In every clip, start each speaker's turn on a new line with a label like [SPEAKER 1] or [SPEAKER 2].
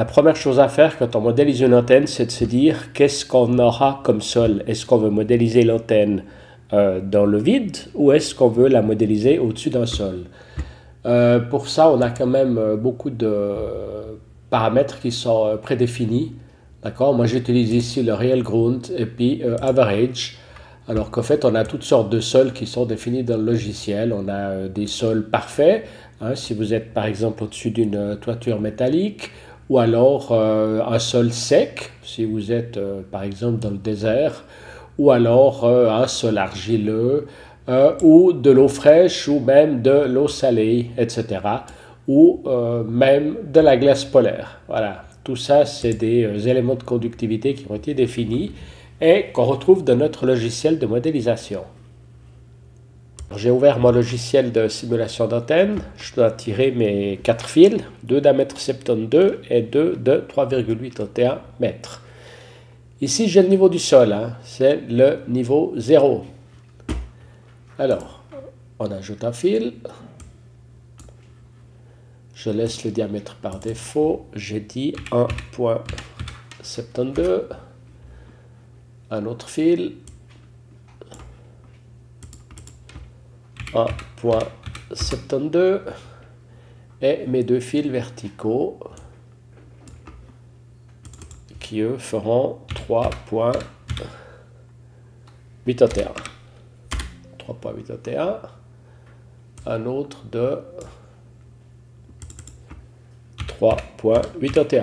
[SPEAKER 1] La première chose à faire quand on modélise une antenne, c'est de se dire qu'est-ce qu'on aura comme sol. Est-ce qu'on veut modéliser l'antenne dans le vide ou est-ce qu'on veut la modéliser au-dessus d'un sol? Pour ça, on a quand même beaucoup de paramètres qui sont prédéfinis. D'accord? Moi, j'utilise ici le Real Ground et puis Average. Alors qu'en fait, on a toutes sortes de sols qui sont définis dans le logiciel. On a des sols parfaits, hein, si vous êtes par exemple au-dessus d'une toiture métallique, ou alors un sol sec, si vous êtes par exemple dans le désert, ou alors un sol argileux, ou de l'eau fraîche, ou même de l'eau salée, etc. Ou même de la glace polaire. Voilà, tout ça, c'est des éléments de conductivité qui ont été définis et qu'on retrouve dans notre logiciel de modélisation. J'ai ouvert mon logiciel de simulation d'antenne. Je dois tirer mes 4 fils, 2 d'1,72 m et 2 de 3,81 m. Ici, j'ai le niveau du sol, hein. C'est le niveau 0. Alors, on ajoute un fil. Je laisse le diamètre par défaut. J'ai dit 1,72. Un autre fil. 1,72 et mes deux fils verticaux qui eux feront 3,81. 3,81. Un autre de 3,81.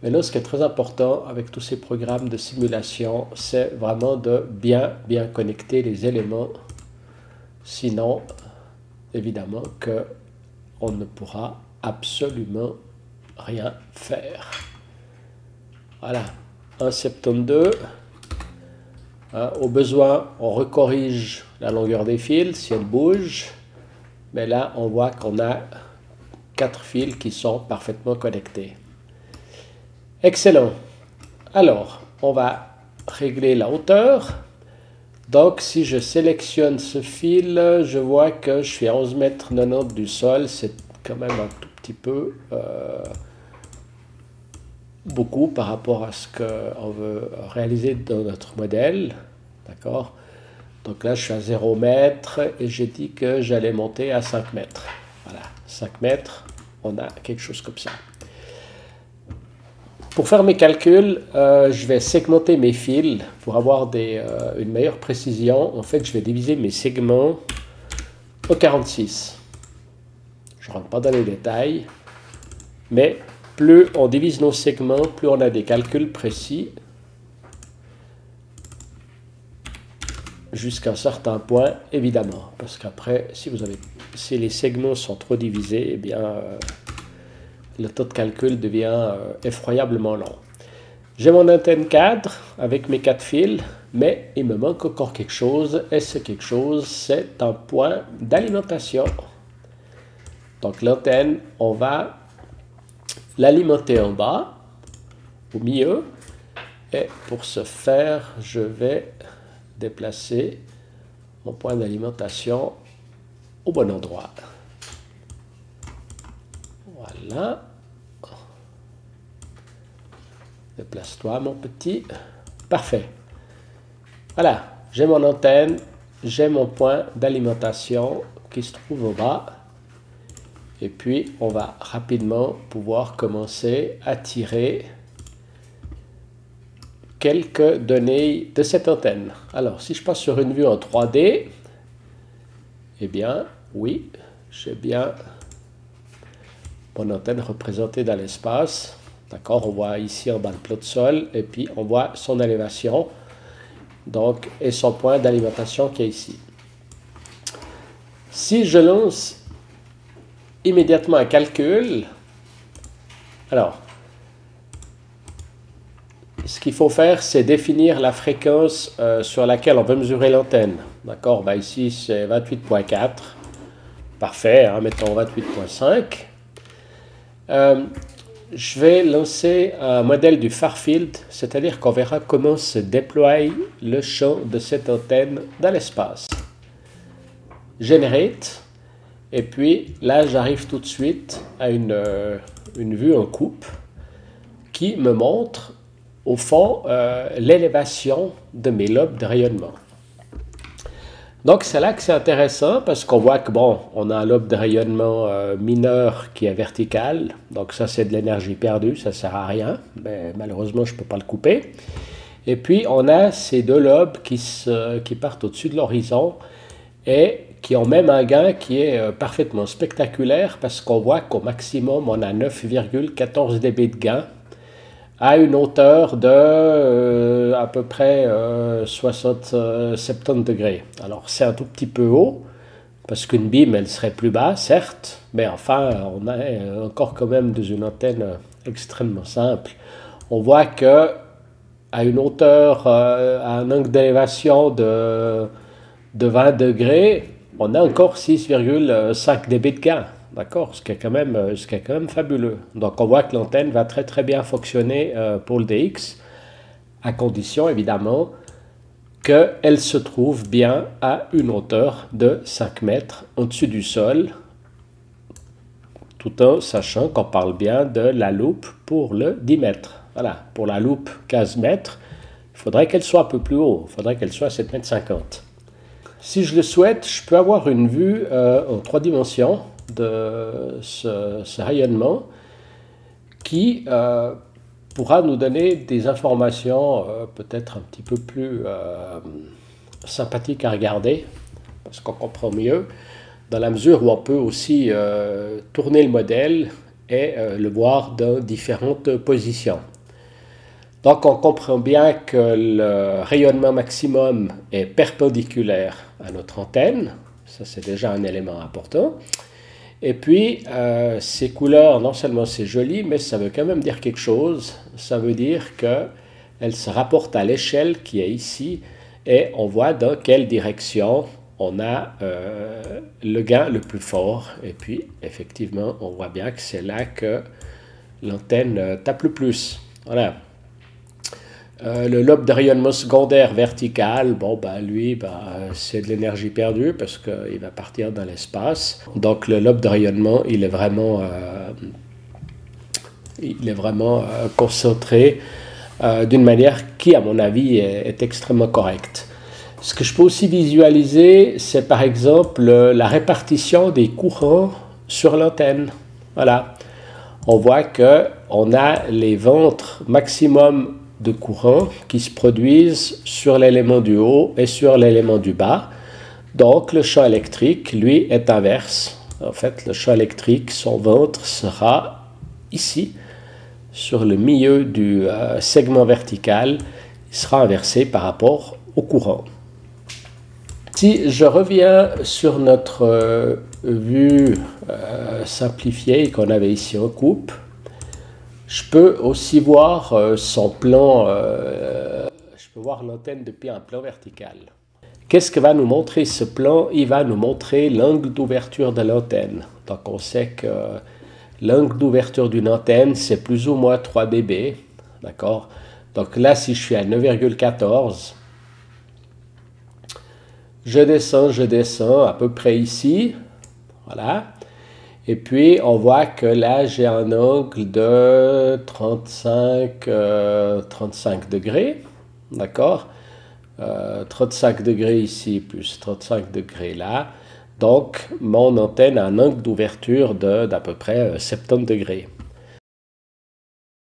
[SPEAKER 1] Maintenant, ce qui est très important avec tous ces programmes de simulation, c'est vraiment de bien connecter les éléments. Sinon, évidemment qu'on ne pourra absolument rien faire. Voilà, 1,72. Hein, au besoin, on recorrige la longueur des fils si elle bouge. Mais là, on voit qu'on a 4 fils qui sont parfaitement connectés. Excellent. Alors, on va régler la hauteur. Donc, si je sélectionne ce fil, je vois que je suis à 11,90 m du sol. C'est quand même un tout petit peu beaucoup par rapport à ce qu'on veut réaliser dans notre modèle. D'accord? Donc là, je suis à 0 m et j'ai dit que j'allais monter à 5 mètres. Voilà, 5 mètres, on a quelque chose comme ça. Pour faire mes calculs, je vais segmenter mes fils pour avoir une meilleure précision. En fait, je vais diviser mes segments au 46. Je ne rentre pas dans les détails, mais plus on divise nos segments, plus on a des calculs précis jusqu'à un certain point, évidemment. Parce qu'après, si les segments sont trop divisés, eh bien, le temps de calcul devient effroyablement long. J'ai mon antenne cadre avec mes 4 fils, mais il me manque encore quelque chose, et ce quelque chose, c'est un point d'alimentation. Donc l'antenne, on va l'alimenter en bas, au milieu, et pour ce faire, je vais déplacer mon point d'alimentation au bon endroit. Voilà. Déplace-toi, mon petit. Parfait. Voilà. J'ai mon antenne. J'ai mon point d'alimentation qui se trouve au bas. Et puis, on va rapidement pouvoir commencer à tirer quelques données de cette antenne. Alors, si je passe sur une vue en 3D, eh bien, oui, j'ai bien mon antenne représentée dans l'espace. D'accord, on voit ici en bas le plot de sol et puis on voit son élévation donc, et son point d'alimentation qui est ici. Si je lance immédiatement un calcul, alors, ce qu'il faut faire, c'est définir la fréquence sur laquelle on veut mesurer l'antenne. D'accord, ben ici c'est 28.4. Parfait, hein, mettons 28.5. Je vais lancer un modèle du far field, c'est-à-dire qu'on verra comment se déploie le champ de cette antenne dans l'espace. Generate, Et puis là, j'arrive tout de suite à une vue en coupe qui me montre au fond l'élévation de mes lobes de rayonnement. Donc c'est là que c'est intéressant parce qu'on voit que bon, on a un lobe de rayonnement mineur qui est vertical, donc ça c'est de l'énergie perdue, ça sert à rien, mais malheureusement je ne peux pas le couper. Et puis on a ces deux lobes qui partent au-dessus de l'horizon et qui ont même un gain qui est parfaitement spectaculaire parce qu'on voit qu'au maximum on a 9,14 dB de gain à une hauteur de à peu près 70 degrés. Alors c'est un tout petit peu haut, parce qu'une bim elle serait plus bas, certes, mais enfin on est encore quand même dans une antenne extrêmement simple. On voit que à une hauteur, à un angle d'élévation de 20 degrés, on a encore 6,5 dB de gain. D'accord, ce qui est quand même fabuleux. Donc on voit que l'antenne va très très bien fonctionner pour le DX, à condition évidemment qu'elle se trouve bien à une hauteur de 5 mètres au-dessus du sol, tout en sachant qu'on parle bien de la loupe pour le 10 mètres. Voilà, pour la loupe 15 mètres, il faudrait qu'elle soit un peu plus haut, il faudrait qu'elle soit à 7,50 mètres. Si je le souhaite, je peux avoir une vue en 3 dimensions de ce rayonnement qui pourra nous donner des informations peut-être un petit peu plus sympathiques à regarder, parce qu'on comprend mieux, dans la mesure où on peut aussi tourner le modèle et le voir dans différentes positions. Donc on comprend bien que le rayonnement maximum est perpendiculaire à notre antenne, ça c'est déjà un élément important. Et puis, ces couleurs, non seulement c'est joli, mais ça veut quand même dire quelque chose. Ça veut dire qu'elles se rapportent à l'échelle qui est ici et on voit dans quelle direction on a le gain le plus fort. Et puis, effectivement, on voit bien que c'est là que l'antenne tape le plus. Voilà. Le lobe de rayonnement secondaire vertical, bon, ben, lui, c'est de l'énergie perdue parce qu'il va partir dans l'espace. Donc le lobe de rayonnement, il est vraiment concentré d'une manière qui, à mon avis, est extrêmement correcte. Ce que je peux aussi visualiser, c'est par exemple la répartition des courants sur l'antenne. Voilà. On voit qu'on a les ventres maximum de courant qui se produisent sur l'élément du haut et sur l'élément du bas. Donc le champ électrique, lui, est inverse. En fait, le champ électrique, son ventre sera ici, sur le milieu du segment vertical. Il sera inversé par rapport au courant. Si je reviens sur notre vue simplifiée qu'on avait ici en coupe, je peux aussi voir son plan, je peux voir l'antenne depuis un plan vertical. Qu'est-ce que va nous montrer ce plan? Il va nous montrer l'angle d'ouverture de l'antenne. Donc on sait que l'angle d'ouverture d'une antenne, c'est plus ou moins 3 dB. D'accord? Donc là, si je suis à 9,14, je descends à peu près ici. Voilà. Et puis, on voit que là, j'ai un angle de 35 degrés, d'accord? 35 degrés ici, plus 35 degrés là. Donc, mon antenne a un angle d'ouverture d'à peu près 70 degrés.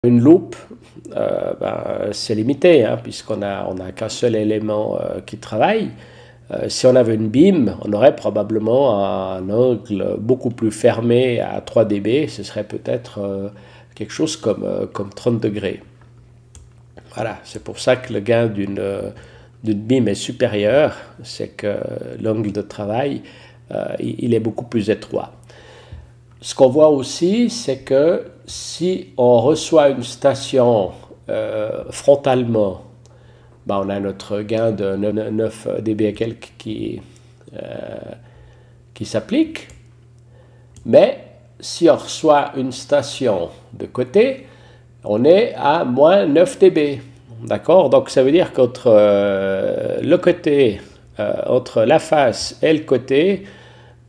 [SPEAKER 1] Une loupe, c'est limité, hein, puisqu'on n'a qu'un seul élément qui travaille. Si on avait une bim, on aurait probablement un angle beaucoup plus fermé à 3 dB, ce serait peut-être quelque chose comme 30 degrés. Voilà, c'est pour ça que le gain d'une bim est supérieur, c'est que l'angle de travail, il est beaucoup plus étroit. Ce qu'on voit aussi, c'est que si on reçoit une station frontalement, on a notre gain de 9 dB et quelques qui s'applique. Mais si on reçoit une station de côté, on est à moins 9 dB. D'accord? Donc ça veut dire qu'entre le côté, entre la face et le côté,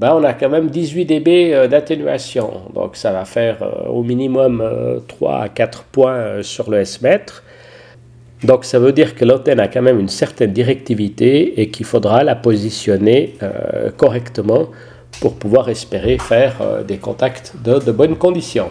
[SPEAKER 1] ben, on a quand même 18 dB d'atténuation. Donc ça va faire au minimum 3 à 4 points sur le S-mètre. Donc ça veut dire que l'antenne a quand même une certaine directivité et qu'il faudra la positionner correctement pour pouvoir espérer faire des contacts de bonnes conditions.